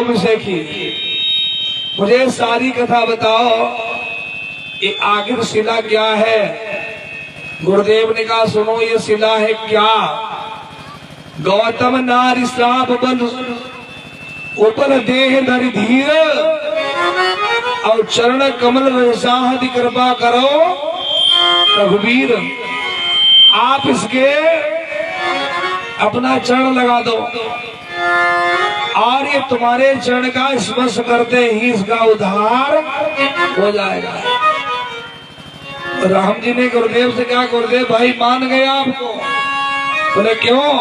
मुझसे की, मुझे सारी कथा बताओ, ये आखिर शिला क्या है। गुरुदेव ने कहा सुनो ये शिला है क्या। गौतम नारी श्राप बल उपल देह धरि धीर, और चरण कमल रसाहति कृपा करो रघुवीर। आप इसके अपना चरण लगा दो और ये तुम्हारे चरण का स्पर्श करते ही इसका उद्धार हो जाएगा। राम जी ने गुरुदेव से कहा गुरुदेव भाई मान गए आपको। बोले क्यों।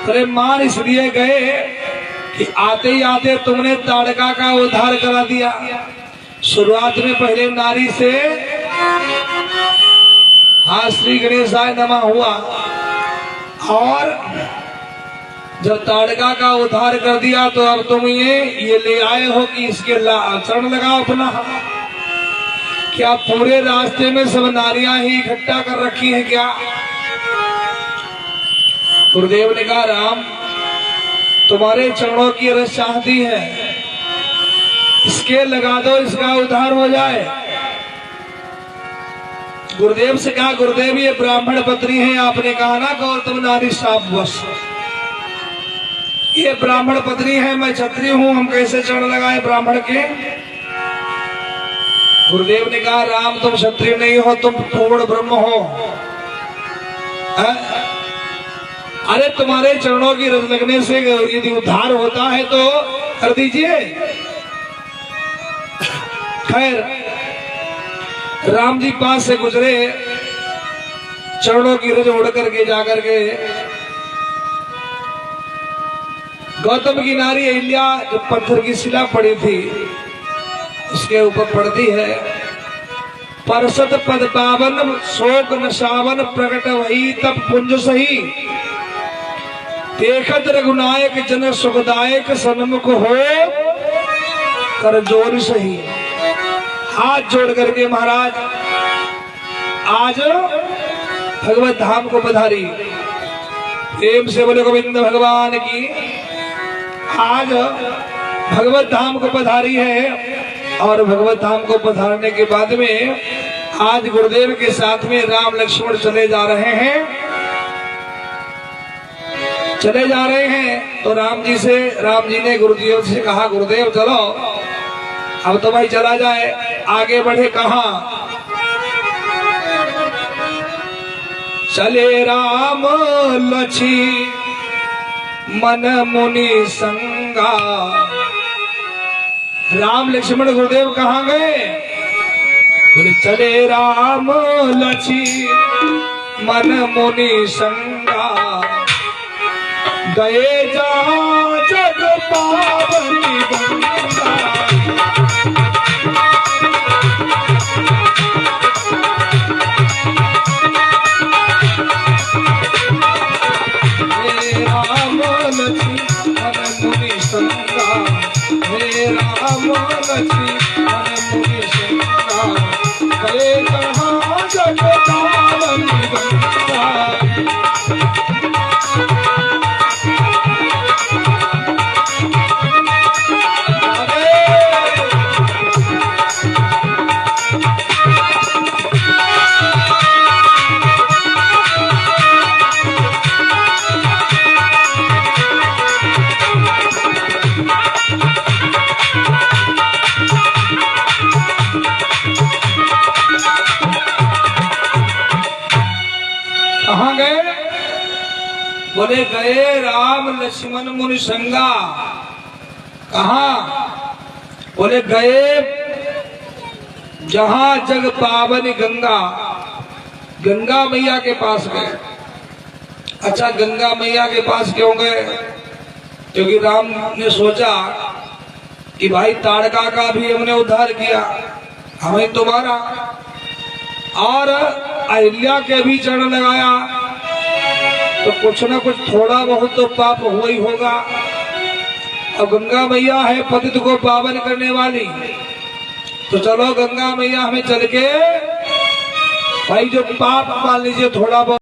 बोले मान इसलिए गए कि आते ही आते तुमने ताड़का का उद्धार करा दिया। शुरुआत में पहले नारी से हाँ श्री गणेशाय नमः हुआ, और जब ताड़का का उद्धार कर दिया तो अब तुम ये ले आए हो कि इसके चरण लगाओ अपना। क्या पूरे रास्ते में सब नारियां ही इकट्ठा कर रखी हैं क्या। गुरुदेव ने कहा राम तुम्हारे चरणों की रस चाहती है, इसके लगा दो, इसका उद्धार हो जाए। गुरुदेव से कहा गुरुदेव ये ब्राह्मण पत्नी है, आपने कहा ना गौतम नारी शाप वश, ये ब्राह्मण पत्नी है, मैं क्षत्रिय हूं, हम कैसे चरण लगाए ब्राह्मण के। गुरुदेव ने कहा राम तुम क्षत्रिय नहीं हो, तुम पूर्ण ब्रह्म हो। अरे तुम्हारे चरणों की रस लगने से यदि उद्धार होता है तो कर दीजिए। खैर राम जी पास से गुजरे, चरणों की रज उड़ करके जाकर के गौतम की नारी अहिल्या जो पत्थर की शिला पड़ी थी उसके ऊपर पड़ती है, परसत पद पावन शोक नशावन प्रकट वही तब पुंज सही, देखत रघुनायक जन सुखदायक सन्मुख हो कर जोर सही। हाथ जोड़ करके महाराज आज भगवत धाम को पधारी। प्रेम से बोले गोविंद भगवान की। आज भगवत धाम को पधारी है, और भगवत धाम को पधारने के बाद में आज गुरुदेव के साथ में राम लक्ष्मण चले जा रहे हैं। तो राम जी ने गुरुदेव से कहा गुरुदेव चलो अब तो भाई चला जाए, आगे बढ़े कहाँ। चले राम लक्ष्मण मन मुनि संगा। राम लक्ष्मण गुरुदेव कहाँ गए। बोले चले राम लक्ष्मण मन मुनि संगा, गए जहाँ जग पावनी गंगा। हे राम लक्ष्मण मुनि संगा, हे राम लक्ष्मण मुनि संगा, गए जहाँ जग पावनी गंगा। बोले गए राम लक्ष्मण मुनि संगा। कहा। बोले गए जहां जग पावनी गंगा, गंगा मैया के पास गए। अच्छा गंगा मैया के पास क्यों गए। क्योंकि राम ने सोचा कि भाई ताड़का का भी हमने उद्धार किया, हमें तुम्हारा, और अहिल्या के भी चरण लगाया तो कुछ ना कुछ थोड़ा बहुत तो पाप हुआ ही होगा। अब गंगा मैया है पतित को पावन करने वाली, तो चलो गंगा मैया हमें चल के भाई जो पाप मान लीजिए थोड़ा बहुत